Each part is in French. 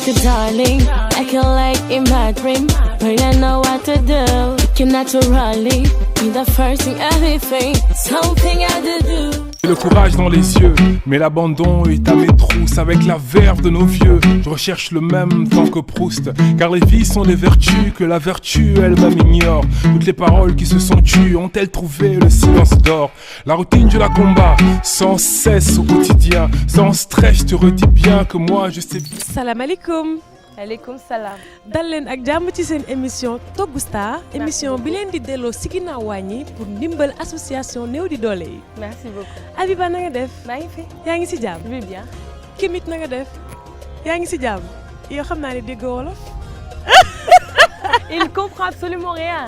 like a darling, acting like in my dream. But I know what to do. You naturally be the first thing, everything, something I had to do. Le courage dans les yeux, mais l'abandon est à mes trousses avec la verve de nos vieux. Je recherche le même temps que Proust, car les vies sont des vertus que la vertu elle-même ignore. Toutes les paroles qui se sont tues ont-elles trouvé le silence d'or? La routine je la combat, sans cesse au quotidien, sans stress. Je te redis bien que moi je sais. Salam alaikum. Aleykum salam. dal leen ak jàmm ci seen émission Togg Star émission bi leen di delloo si ginnaaw wàññi pour ndimbal association néew di doole yi. Merci beaucoup. Abiba na nga def. maa ngi fi. yaa ngi si jàmm. je vais bien. Kimit na nga def. yaa ngi si jàmm. yow xam naa ne dégg wolof. Il ne comprend absolument rien.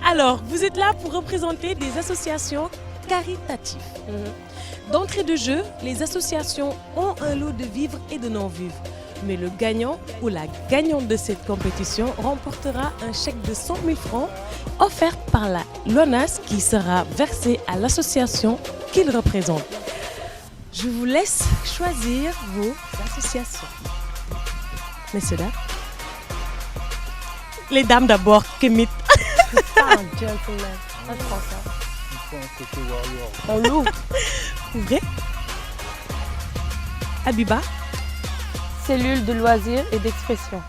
Alors, vous êtes là pour représenter des associations caritatives. D'entrée de jeu, les associations ont un lot de vivres et de non-vivres. Mais le gagnant ou la gagnante de cette compétition remportera un chèque de 100 000 francs offert par la LONASE qui sera versé à l'association qu'il représente. Je vous laisse choisir vos associations. Messieurs, dames. Les dames d'abord, Kemit. Ah, gentleman. Ah, je prends ça. Il faut un côté warrior. On l'ouvre. Ouvrez. Abiba. Cellule de loisirs et d'expression.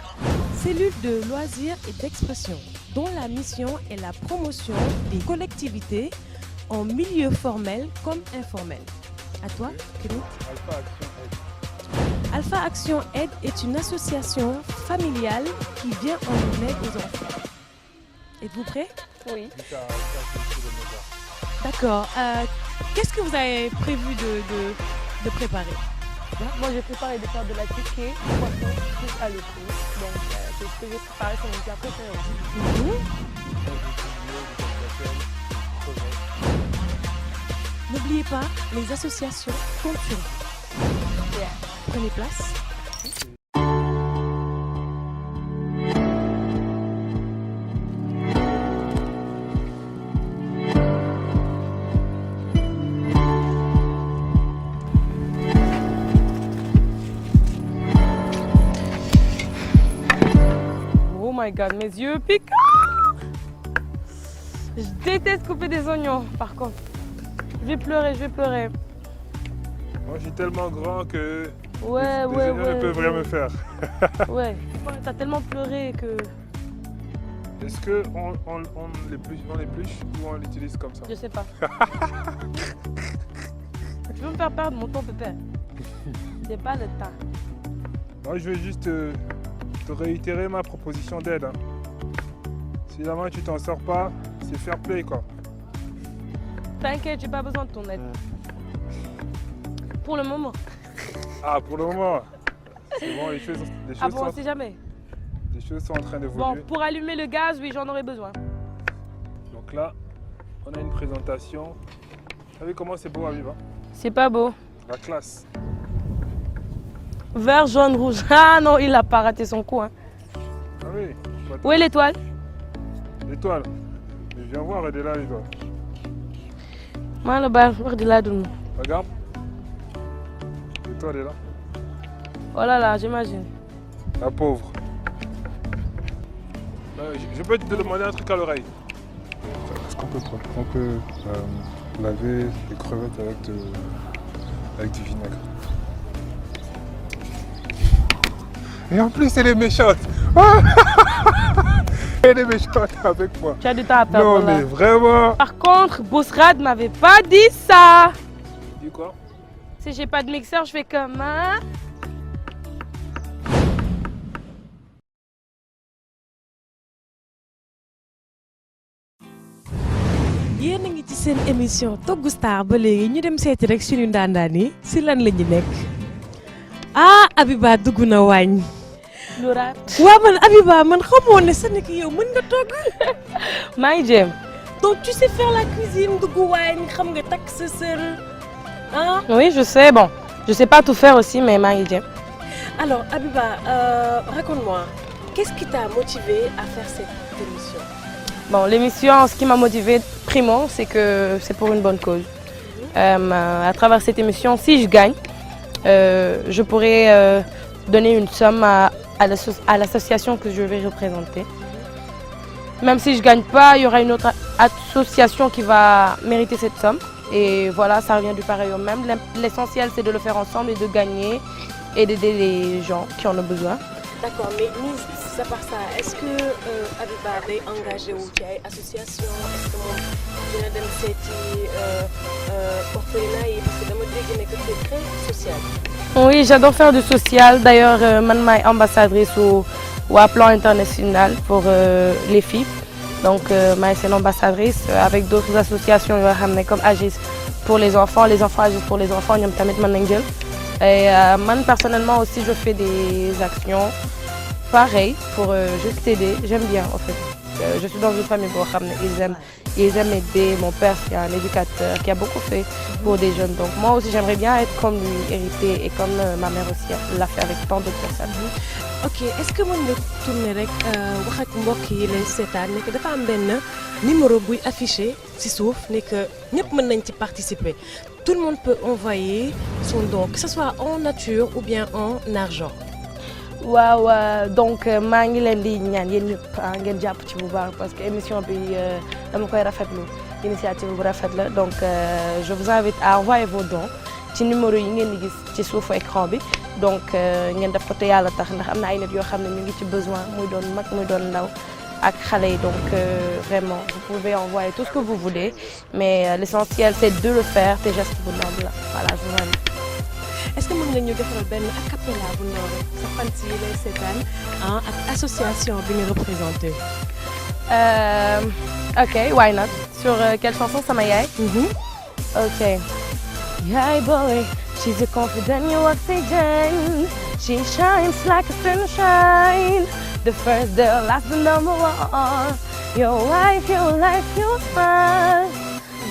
Cellule de loisirs et d'expression, dont la mission est la promotion des collectivités en milieu formel comme informel. À toi, Kemit. Alpha Action Aide est une association familiale qui vient en aide aux enfants. Êtes-vous prêts? Oui. D'accord. Qu'est-ce que vous avez prévu de préparer? Moi, j'ai préparé de faire de la ticket, poisson, plus à l'école. Donc, c'est ce que j'ai préparé sur mon plat préféré. N'oubliez pas, les associations comptent sur vous. Yeah. Prenez place. Oh my god, mes yeux piquent. Je déteste couper des oignons, par contre. Je vais pleurer. Moi je suis tellement grand que Ouais. les oignons ne peuvent rien me faire. Ouais, t'as tellement pleuré que... Est-ce qu'on l'épluche ou on l'utilise comme ça? Je sais pas. Tu veux me faire perdre mon temps, Pépé? C'est pas le temps. Moi je veux juste te réitérer ma proposition d'aide. Hein. Si jamais tu t'en sors pas, c'est fair play quoi. T'inquiète, j'ai pas besoin de ton aide. Pour le moment. Ah, pour le moment. C'est bon, les choses On sait jamais. les choses sont en train d'évoluer. Bon, pour allumer le gaz, oui, j'en aurais besoin. Donc là, on a une présentation. Vous savez comment c'est beau, Aviva? C'est pas beau. La classe. Vert, jaune, rouge. Ah non, il a pas raté son coup. Hein. Ah oui. Où est l'étoile? L'étoile. Mais viens voir, elle est là, l'étoile. Moi, le bal, de là, de Regarde. L'étoile est là. Oh là là, j'imagine. La pauvre. Je peux te demander un truc à l'oreille. Est-ce qu'on peut laver les crevettes avec du vinaigre? Et en plus, elle est méchante. Elle est méchante avec moi. Tu as du temps à perdre. Non, là. mais vraiment. Par contre, Bousrad m'avait pas dit ça. Tu dis quoi? Si j'ai pas de mixeur, je fais comme hein. yéen a ngi ci seen émission Togg Star ba léegi ñu dem seeti rek suñu ndaandaan yi si lan la ñu nekk. Ah Abiba dugg na waañ. Louraat. waaw man Abiba man xamoon ne sa nekk yow mën nga togg. maa ngi jéem. Donc tu sais faire la cuisine dugg waañ xam nga takk sa sër ah. Oui, je sais. Bon, je sais pas tout faire aussi, mais maa ngi jéem. Alors Abiba, raconte-moi, qu'est-ce qui t'a motivé à faire cette émission? Bon, l'émission, ce qui m'a motivée, primo, c'est que c'est pour une bonne cause. À travers cette émission, si je gagne, je pourrais donner une somme à à l'association que je vais représenter. Même si je ne gagne pas, il y aura une autre association qui va mériter cette somme. Et voilà, ça revient du pareil au même. L'essentiel, c'est de le faire ensemble et de gagner et d'aider les gens qui en ont besoin. D'accord, mais mis à part ça, est-ce que Abiba est engagé ou qui a association? Est-ce que mon dina dem seeti orphelinat yi parce que dama dégg ne que c'est très social. Oui, j'adore faire du social. D'ailleurs, man maay ambassadrice au plan international pour les filles. Donc, maay seen ambassadrice avec d'autres associations yoo xam ne comme Agis pour les enfants Agis pour les enfants ñoom tamit mën nañ jël. Et man personnellement aussi, je fais des actions pareilles pour juste aider. J'aime bien en fait. Je suis dans une famille boo xam ne ils aiment aider. Mon père, c'est un éducateur qui a beaucoup fait pour des jeunes. Donc moi aussi, j'aimerais bien être comme lui, hériter et comme ma mère aussi l'a fait avec tant d'autres personnes. Ok, est-ce que mën nga tourner rek wax ak mbokk yi lay seetaan ne que dafa am benn numéro buy affiché ci suuf ne que ñëpp mën nañ ci participer. Tout le monde peut envoyer son don, que ce soit en nature ou bien en argent. waaw donc maa ngi leen di ñaan yéen ñëpp ngeen jàpp ci bu baax parce que émission bi dama koy rafetlu initiative bu rafet la donc je vous invite à envoyer vos dons ci numéro yi ngeen di gis ci suufu écran bi donc ngeen def ko te yàlla tax ndax am na ay nit yoo xam ne ñu ngi ci besoin muy doon mag muy doon ndaw ak xale yi donc vraiment vous pouvez envoyer tout ce que vous voulez mais l'essentiel c'est de le faire te geste bu noble la voilà je vous invite. Est-ce que mën nga ñu defal benn a cappella bu ndaw rek sa fan si lay seetaan ak association bi nga représenté. Ok, why not? Sur quelle chanson sama yaay? Ok. Yaay boy, she's a confident new oxygen. She shines like a sunshine. The first, the last, the number one. Your wife, your life, your smile.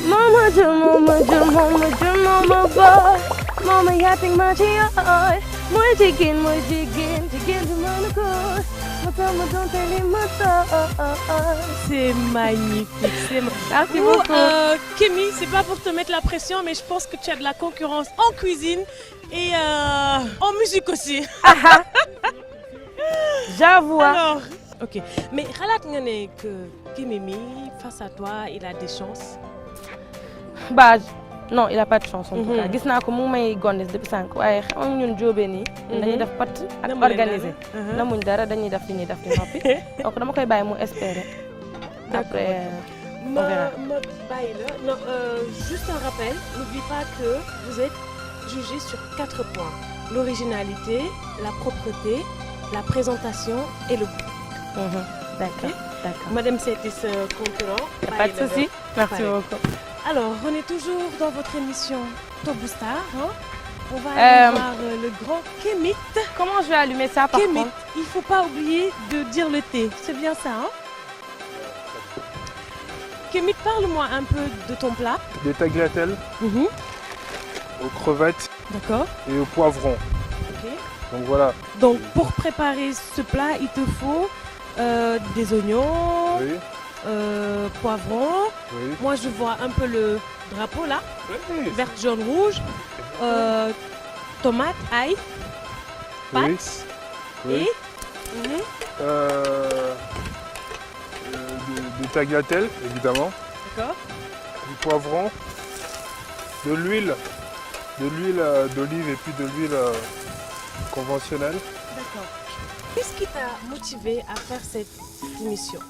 Mama do, mama do, mama do, mama boy. Mama yapping my heart. Moi jigin du Monaco. C'est magnifique, c'est Merci beaucoup. Kémy, c'est pas pour te mettre la pression, mais je pense que tu as de la concurrence en cuisine et en musique aussi. J'avoue. Alors, ok. Mais xalaat nga ne que Kémy mi face à toi, il a des chances? Bah non, il a pas de chance en tout cas. Gis naa ko mu may gondes depuis sànq waaye xam nga ñun jóobee nii. dañuy def pat ak organisé. namuñ dara dañuy def li ñuy def di noppi. donc dama koy bàyyi mu espérer. après on verra. ma bàyyi la non juste un rappel, n'oublie pas que vous êtes jugé sur 4 points: l'originalité, la propreté, la présentation et le goût. D'accord, d'accord. Madame, c'était ce concurrent. Pas de souci. Merci beaucoup. Alors, on est toujours dans votre émission Tobou Star. On va aller voir le grand Kémy. Comment je vais allumer ça par Kémy, contre? il ne faut pas oublier de dire le thé. C'est bien ça, hein? Kémy, parle-moi un peu de ton plat. Des tagliatelles aux crevettes D'accord. et au poivron. Ok. Donc voilà. Donc, pour préparer ce plat, il te faut des oignons, Oui, poivrons. oui. Moi, je vois un peu le drapeau là, Oui, vert, jaune, rouge. Tomates, ail, oui. pâtes Oui. et Du tagliatelle, évidemment. d'accord. Du poivron. De l'huile. De l'huile d'olive et puis de l'huile conventionnelle. D'accord. Qu'est-ce qui t'a motivé à faire cette émission?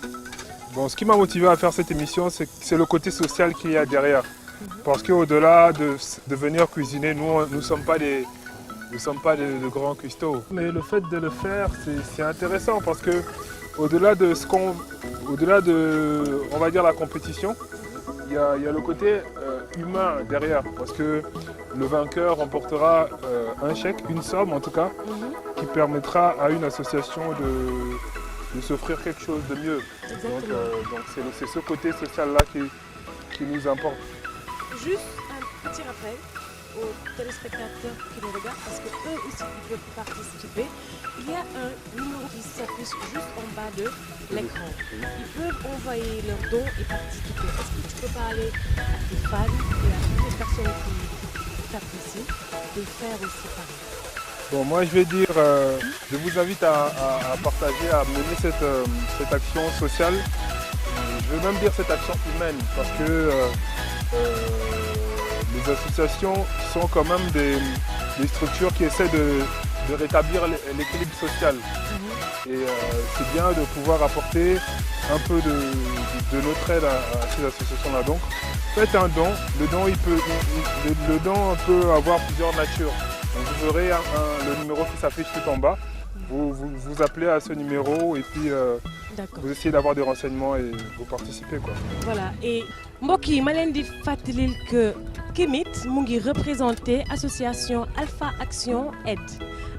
Bon, ce qui m'a motivé à faire cette émission, c'est le côté social qu'il y a derrière. Parce qu'au-delà de venir cuisiner, nous ne sommes pas de grands cuistots. Mais le fait de le faire, c'est intéressant parce que au-delà de on va dire la compétition, il y a le côté humain derrière. Parce que le vainqueur remportera un chèque, une somme en tout cas, qui permettra à une association de s'offrir quelque chose de mieux. Donc c'est ce côté social-là qui nous importe. Juste un petit rappel aux téléspectateurs qui nous regardent, parce qu'eux aussi ils peuvent participer. Il y a un numéro qui s'affiche juste en bas de l'écran. Ils peuvent envoyer leurs dons et participer. Est-ce que tu peux parler à tes fans et à toutes les personnes qui t'apprécient de le faire aussi pareil? Bon, moi je vais dire, je vous invite à partager, à mener cette action sociale. Je veux même dire cette action humaine parce que les associations sont quand même des structures qui essaient de rétablir l'équilibre social. Et c'est bien de pouvoir apporter un peu de notre aide à ces associations-là. Donc, faites un don. Le don peut avoir plusieurs natures. Donc, vous verrez le numéro qui s'affiche tout en bas. Vous appelez à ce numéro et puis vous essayez d'avoir des renseignements et vous participez, quoi. Voilà. Et mbokk yi ma leen di fàttalil que Kémit mu ngi représenté association Alpha Action Aide.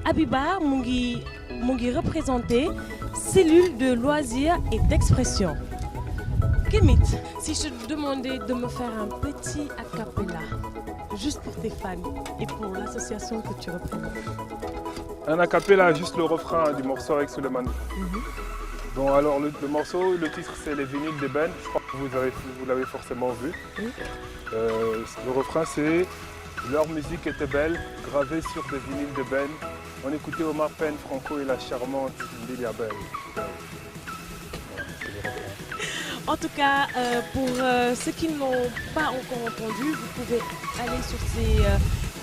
Abiba mu ngi représenté cellule de loisirs et d'expression. Kémit, si je te demandais de me faire un petit a cappella, juste pour tes fans et pour l'association que tu représentes. Un a cappella, juste le refrain du morceau avec Suleiman. Bon, alors le morceau, le titre c'est Les vinyles d'ébène, je crois que vous l'avez forcément vu. Le refrain c'est Leur musique était belle, gravée sur des vinyles d'ébène. On écoutait Omar Pène, Franco et la charmante Lilia Bell. En tout cas, pour ceux qui n'ont pas encore entendu, vous pouvez aller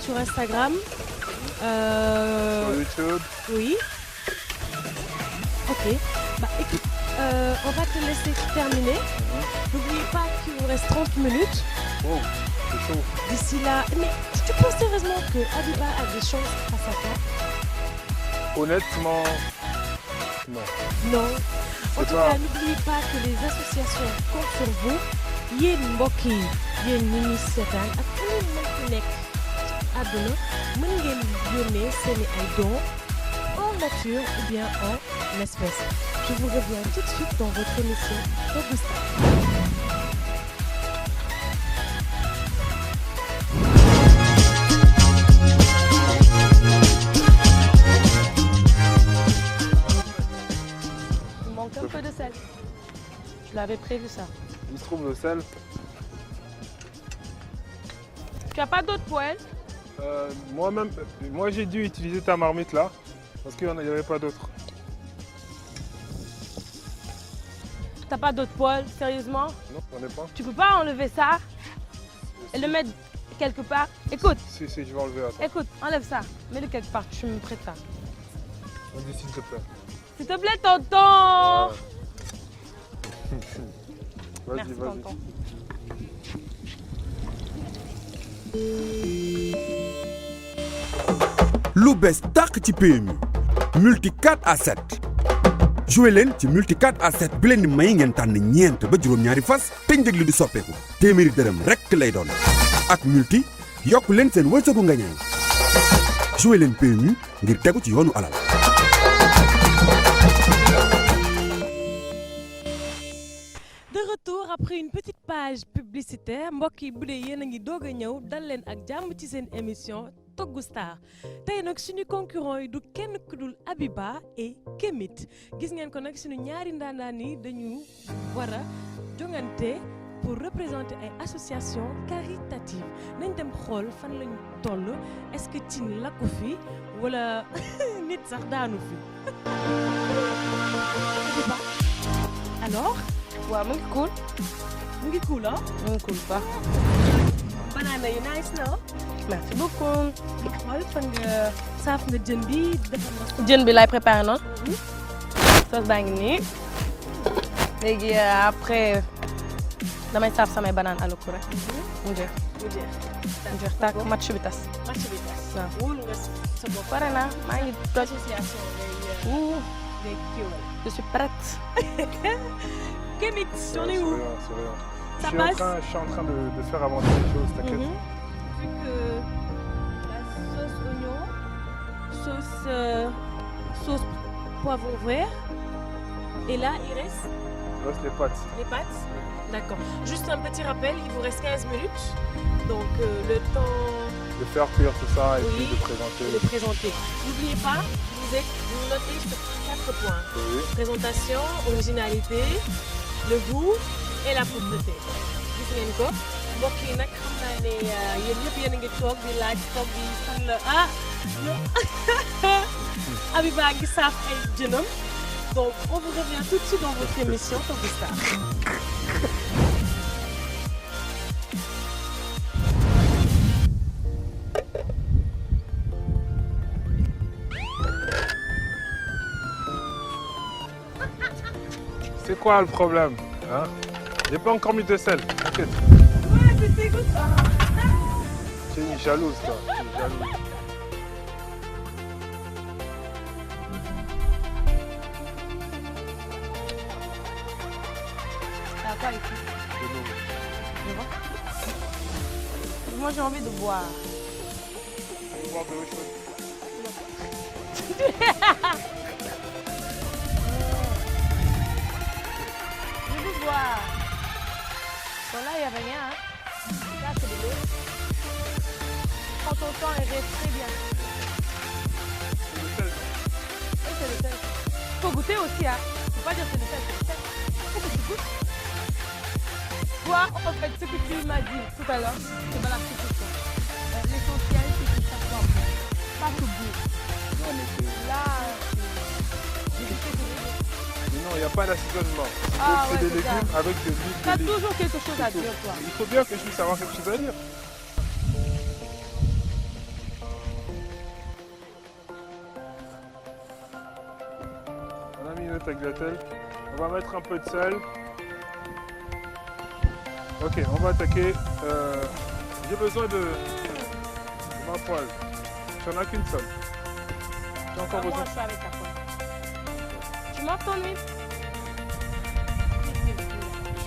sur Instagram. Sur YouTube. Oui. Ok. Bah écoute, on va te laisser terminer. N'oubliez pas qu'il vous reste 30 minutes. Oh, c'est chaud. D'ici là, mais tu penses sérieusement que Abiba a des chances face à toi? Honnêtement, non. Non. En tout cas, n'oubliez pas que les associations comptent sur vous. Yéen mbokk yi, yéen ñi ñuy seetaan ak fu ñu mën nekk àdduna mën ngeen yónnee seeni ay dons en nature ou bien en espèces. Je vous reviens tout de suite dans votre émission Togou Star. Un peu de sel. Je l'avais prévu ça. Il se trouve le sel. Tu as pas d'autres poêles? Moi j'ai dû utiliser ta marmite là, parce qu'il n'y avait pas d'autres. T'as pas d'autres poêles, sérieusement? Non, j'en ai pas. Tu peux pas enlever ça et le mettre quelque part? Écoute. Si, je vais enlever. Attends. Écoute, enlève ça. Mets-le quelque part, tu me prêtes ça. On dit s'il te plaît. S'il te plaît, tonton. Vas-y. Tonton. lu bees tàq ci PMU multi 4 à 7 joué leen ci multi 4 à 7 bi leen di may ngeen tànn ñeent ba juróom-ñaari fas te njëg li di soppeeku téeméeri dërëm rekk lay doon ak multi yokk leen seen wërsëgu nga ñaan joué leen PMU ngir tegu ci yoonu alal. De retour après une petite page publicitaire mbokk yi bu dee yéen a ngi doog a ñëw dal leen ak jàmm ci seen émission Togou Star tey nag suñu concurrent yi du kenn ku dul Abiba et Kémit gis ngeen ko nag suñu ñaari ndaandaan yi dañu war a jongante pour représenter ay association caritative nañ dem xool fan lañu toll est-ce que cin lakku fi wala nit sax daanu fi Abiba alors waaw mu ngi cool. mu ngi cool ah. mu ngi cool baax. banana yi nice na. merci beaucoup. xool fan nga saaf nga jën bi defar nga. jën bi laay préparé noonu. sauce baa ngi nii. léegi après damay saaf samay banaan à l'eau rek. mu jeex. mu jeex tàkk match bi tas. waaw wóolu nga sa bopp. pare naa maa ngi toj. association day kiiwal. je suis prête. Kémit, on est où? C'est rien. Ça passe? Je suis en train de faire avancer les choses, t'inquiète. Vu que la sauce oignon, sauce poivron vert, et là il reste les pâtes. les pâtes. D'accord. Juste un petit rappel, il vous reste 15 minutes, donc le temps De faire cuire tout ça et Oui. puis de présenter. de présenter. N'oubliez pas, vous notez sur 4 points. Oui. Présentation, originalité, le goût et la propreté. Gis ngeen ko mbokk yi nag xam naa ne yéen ñëpp yéen a ngi toog di laaj toog bi fan la Abiba ngi saaf ay jënam donc on vous revient tout de suite dans votre émission Togg Star. C'est quoi le problème hein? J'ai pas encore mis de sel, t'inquiète. Ouais, c'est dégoûtant. Tu es une jalouse, toi. Tu es jalouse. Quoi ici? De l'eau. Moi j'ai envie de boire. Tu veux boire de l'eau chaude? Je veux boire. Bon là il n'y a rien. Hein. Là c'est de l'eau. Prends ton temps et reste très bien. C'est le sel. Oui c'est le sel. Faut goûter aussi hein. Faut pas dire c'est le sel, c'est le sel. Faut que tu goûtes. Toi en fait ce que tu m'as dit tout à l'heure, c'est pas la précision. L'essentiel c'est que ça soit bon. Pas que goût. Là, j'ai goûté de l'eau. Non, il n'y a pas d'assaisonnement. Ah, C'est ouais, des c'est légumes ça. avec de l'huile T'as d'olive. toujours quelque chose à dire toi. Il faut bien que je puisse avoir quelque chose à dire. On a mis notre tagliatelle. On va mettre un peu de sel. Ok, on va attaquer. J'ai besoin de ma poêle. J'en ai qu'une seule. J'ai encore Moi besoin. je suis avec ta poêle. Tu m'offres ton huile?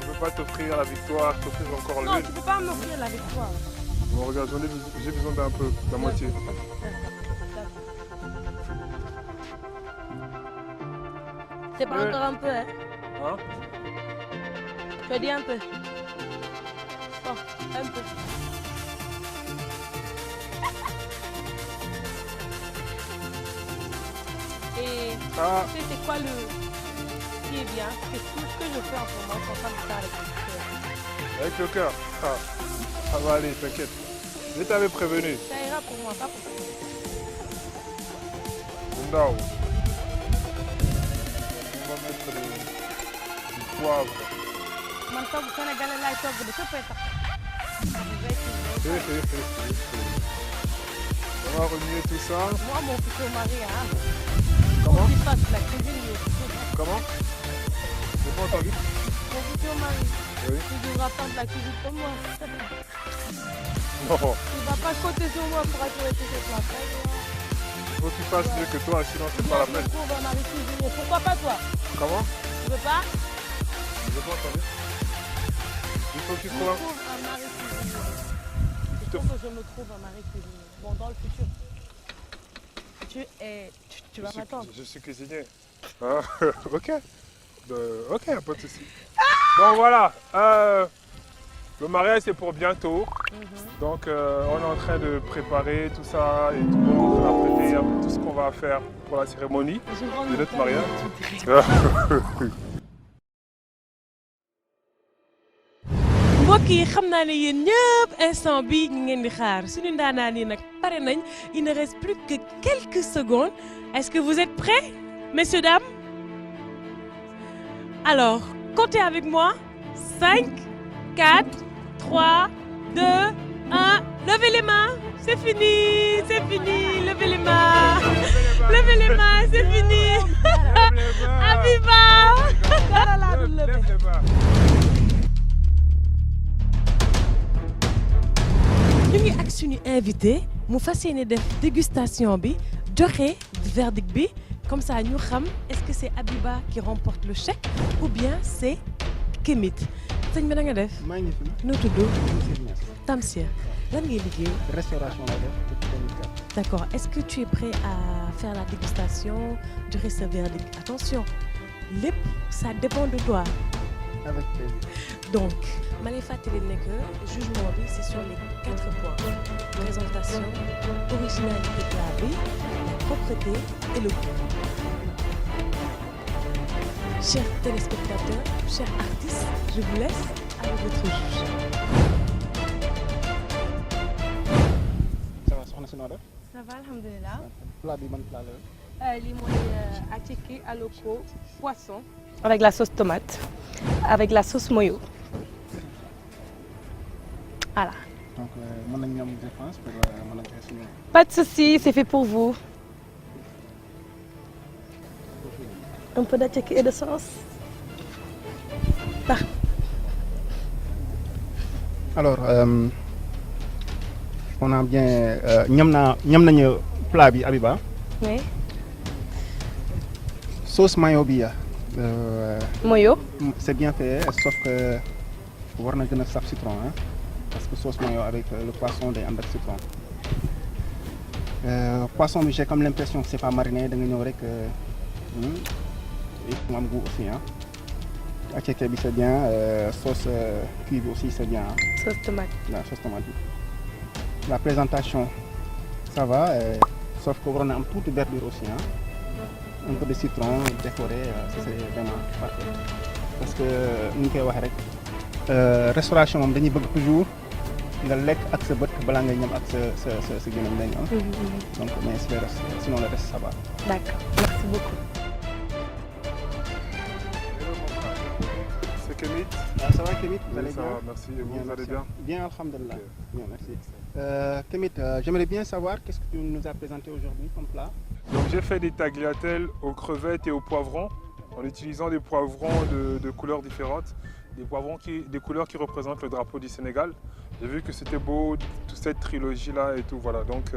Je ne peux pas t'offrir la victoire, t'offrir encore Non, l'huile. tu peux pas m'offrir la victoire. Bon, regarde, j'ai besoin d'un peu, la moitié. C'est pas Ouais. encore un peu, hein? Hein? Tu as dit un peu. Bon, un peu. Et Ah, tu sais, c'est quoi le qui est bien? C'est tout ce que je fais en ce moment, je suis en train de faire avec mon cœur. avec le cœur. Ah, ça va aller, t'inquiète. Je t'avais prévenu. Ça ira pour moi, pas pour toi. Non. On va mettre du poivre. Man toog Sénégalais laay togg de fépp ay tax. On va remuer tout ça. Moi, mon futur mari, hein, Comment? faut qu'il fasse la cuisine, il est futur. Comment? J'ai pas entendu. Mon futur mari, Oui. il devra faire de la cuisine comme moi. Non, Il va pas compter sur moi pour assurer tous ces plats. il faut que tu fasses mieux que toi, sinon c'est pas la peine. Moi, je trouve un mari cuisinier. Pourquoi pas toi? Comment? Tu veux pas? J'ai pas entendu. Il faut que tu Je trouves un... trouve un mari cuisinier. Il te- faut que je me trouve un mari cuisinier. Bon, dans le futur. Tu vas m'attendre. Je suis cuisinier. Ah, ok. Ok, pas de souci. Bon, voilà. Le mariage, c'est pour bientôt. Donc, on est en train de préparer tout ça et tout le monde va prêter un peu tout ce qu'on va faire pour la cérémonie de notre mariage. mbokk yi xam naa ne yéen ñëpp instant bi ñu ngeen di xaar suñu ndaanaan yi nag pare nañ il ne reste plus que quelques secondes est-ce que vous êtes prêts messieurs dames alors comptez avec moi 5 4 3 2 1 levez les mains c'est fini levez les mains levez les mains c'est fini Abiba dara laa dul lever ñu ngi ak suñu invité mu fas yéene def dégustation bi joxe verdict bi comme ça ñu xam est-ce que c'est Abiba qui remporte le chèque ou bien c'est Kémit sëñ bi na nga def. maa ngi fi. noo tudd. Tamsir lan ngay liggéey. Restauration la def depuis 2004. D'accord est-ce que tu es prêt à faire la dégustation joxe sa verdict attention lépp ça dépend de toi. Avec plaisir. Donc, ma lay fàttali ne que jugement bi c'est sur les 4 points. Présentation, originalité plat bi, la propreté et le goût. Chers téléspectateurs, chers artistes, je vous laisse avec votre juge. soxna si noo def. Ça va, alhamdulillah. plat bi man plat la. Lii mooy attiéké aloko poisson. Avec la sauce tomate. Avec la sauce moyo. Voilà. donc mën nañu ñam je pense pour mën nañu koy suñu. Pas de souci, c'est fait pour vous. Un peu d'attiéké et de sauce. Ah. alors on a bien ñam nañu plat bi Abiba. Oui. sauce mayo bi Moyo. c'est bien fait sauf que war na gën a saf citron hein parce que sauce mayo avec le poisson day ànd ak citron. Poisson bi j'ai comme l'impression que c'est pas mariné da nga ñëw rek mu am goût aussi hein. Attiéké bi c'est bien sauce cuit bi aussi c'est bien hein. Sauce tomate. La sauce tomate bi. La présentation ça va sauf que waroon na am tuuti verdure aussi hein. Un peu de citron décoré ça c'est vraiment parfait parce que ni ñu koy waxee rek restauration moom dañuy bëgg toujours nga lekk ak sa bët balaa ngay ñam ak sa gémmiñ lañu am. Donc mais sinon le reste ça va. D'accord, merci beaucoup. C'est Kemit. Ça va Kemit, vous allez Ça bien? va, merci. Et vous allez bien? Bien, alhamdulillah. Ok. Bien, merci. Kemit, j'aimerais bien savoir qu'est-ce que tu nous as présenté aujourd'hui comme plat? Donc j'ai fait des tagliatelles aux crevettes et aux poivrons en utilisant des poivrons de couleurs différentes, des couleurs qui représentent le drapeau du Sénégal. J'ai vu que c'était beau, toute cette trilogie-là et tout, voilà. Donc,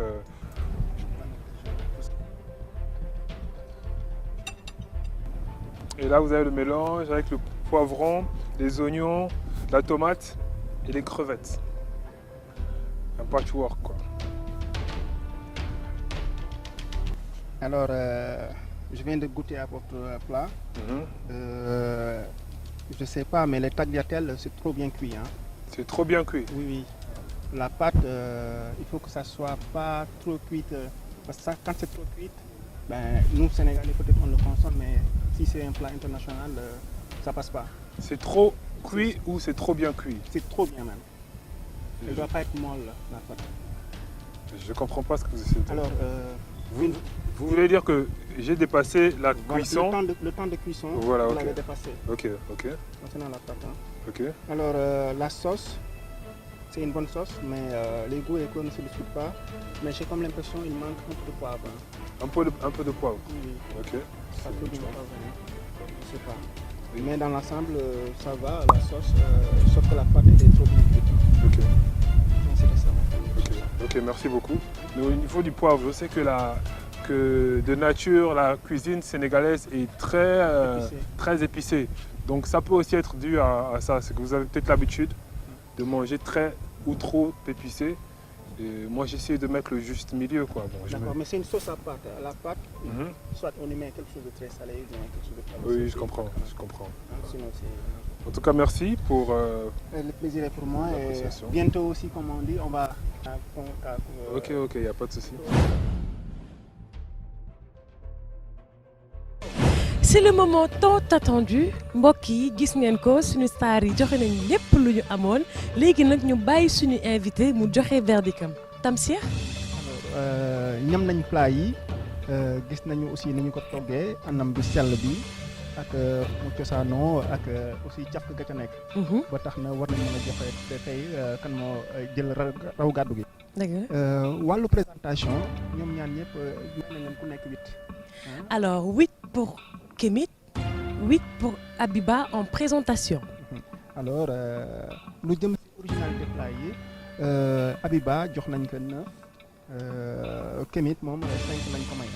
et là vous avez le mélange avec le poivron, les oignons, la tomate et les crevettes. Un patchwork quoi. Alors, je viens de goûter à votre plat. Je sais pas, mais les tagliatelles, c'est trop bien cuit. Hein. C'est trop bien cuit. Oui, oui. La pâte, il faut que ça soit pas trop cuite. Parce que ça, quand c'est trop cuite, ben, nous, Sénégalais, peut-être on le consomme, mais si c'est un plat international, ça passe pas. C'est trop cuit ou c'est trop bien cuit? C'est trop bien même. Elle ne doit pas être molle, la pâte. Je comprends pas ce que vous essayez de dire. Alors, vous voulez dire que j'ai dépassé la cuisson? Le temps de cuisson, Voilà, vous ok. l'avez dépassé. Ok. Concernant la pâte. Hein. Ok. Alors, la sauce, c'est une bonne sauce, mais les goûts et les couleurs ne se discutent pas. Mais j'ai comme l'impression qu'il manque un peu de poivre. Hein. Un peu de poivre. Oui. Ok. Ça peut du poivre, hein. Je sais pas. Mais dans l'ensemble, ça va, la sauce, sauf que la pâte est trop bien cuite. Ok. Donc, c'était ça. Ok, merci beaucoup. Mais au niveau du poivre, je sais que de nature, la cuisine sénégalaise est très épicée. Donc ça peut aussi être dû à ça. C'est que vous avez peut-être l'habitude de manger très ou trop épicé. Et moi, j'essaie de mettre le juste milieu, quoi. Bon, D'accord, mais c'est une sauce à pâte. La pâte, soit on y met quelque chose de très salé, ou bien quelque chose de très Oui, salé. je comprends. Sinon, c'est... En tout cas, merci pour... Le plaisir est pour moi. Et l'appréciation. bientôt aussi, comme on dit, on va... Ok, il n'y a pas de souci. C'est le moment tant attendu mbokk yi gis ngeen ko suñu star yi joxe nañ lépp lu ñu amoon léegi nag ñu bàyyi suñu invité mu joxe verdictam Tamsir. Alors ñam nañ plat yi gis nañu aussi ni ñu ko toggee anam bi sell bi ak mu cosaanoo ak aussi càq ga ca nekk. ba tax na war nañ mën a joxe tey kan moo jël raw gàddu gi. dëgg la wàllu présentation ñoom ñaan ñëpp jox nañ leen ku nekk 8. Alors 8 pour Kemit, 8 pour Abiba en présentation. Alors lu jëm ci originalité plat yi Abiba jox nañ ko 9 Kemit moom 5 lañ ko may.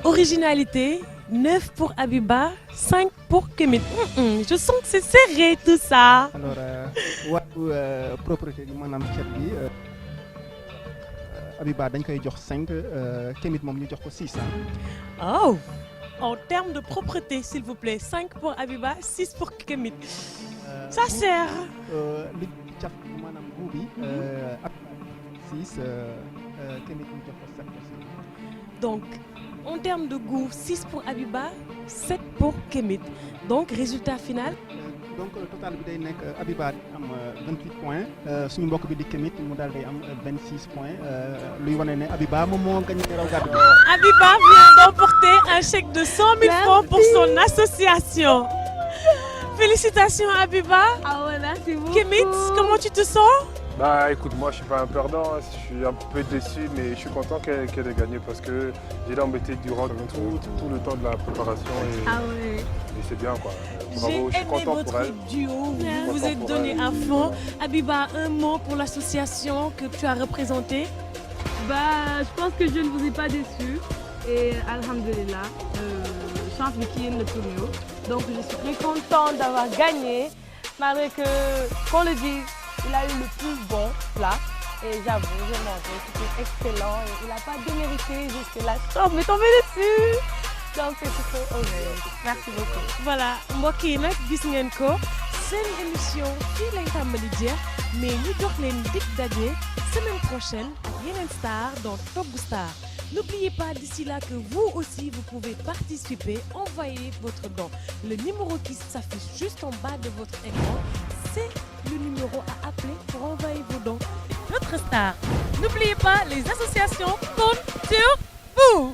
Originalité 9 pour Abiba, 5 pour Kemit. Je sens que c'est serré tout ça. Alors wàllu propriété bi maanaam ceeb bi Abiba dañ koy jox 5 Kemit moom ñu jox ko 6. Oh, en termes de propreté, s'il vous plaît, 5 pour Abiba, 6 pour Kemit. Ça sert. li caf maanaam goût bi ak 6 Kemit ñu jox ko 7 aussi. Donc, en termes de goût, 6 pour Abiba, 7 pour Kemit. Donc, résultat final. donc total bi day nekk Abiba am 28 points suñu mbokk bi di Kémit mu daal day am 26 points luy wane ne Abiba moom moo gagné raw gàddu. Abiba vient d'emporter un chèque de 100 000 francs pour son association. Félicitations Abiba. Ah ouais, merci beaucoup. Kémit, comment tu te sens? Bah écoute, moi je suis pas un perdant, je suis un peu déçu, mais je suis content qu'elle ait gagné parce que j'ai embêté durant tout le temps de la préparation et c'est bien quoi. Bravo, je suis content pour elle. J'ai aimé votre duo, vous vous êtes donné à fond. Abiba, un mot pour l'association que tu as représentée? Bah, je pense que je ne vous ai pas déçu et alhamdulillah, chance de qui est le plus mieux. Donc je suis très contente d'avoir gagné, malgré que, qu'on le dise, il a eu le plus bon plat et j'avoue, j'ai mangé, c'était excellent et il n'a pas démérité jusque-là. Je m'est tombé dessus. Donc c'est tout ok. Merci beaucoup. Voilà, mbokk yi nag gis ngeen ko seen émission fii lay tàmbali jeex mais ñu jox leen dig daje semaine prochaine ak yeneen star dans Togg Star. N'oubliez pas d'ici là que vous aussi vous pouvez participer, envoyer votre don. Le numéro qui s'affiche juste en bas de votre écran, c'est le numéro à appeler pour envoyer vos dons. Notre star. N'oubliez pas, les associations comptent sur vous.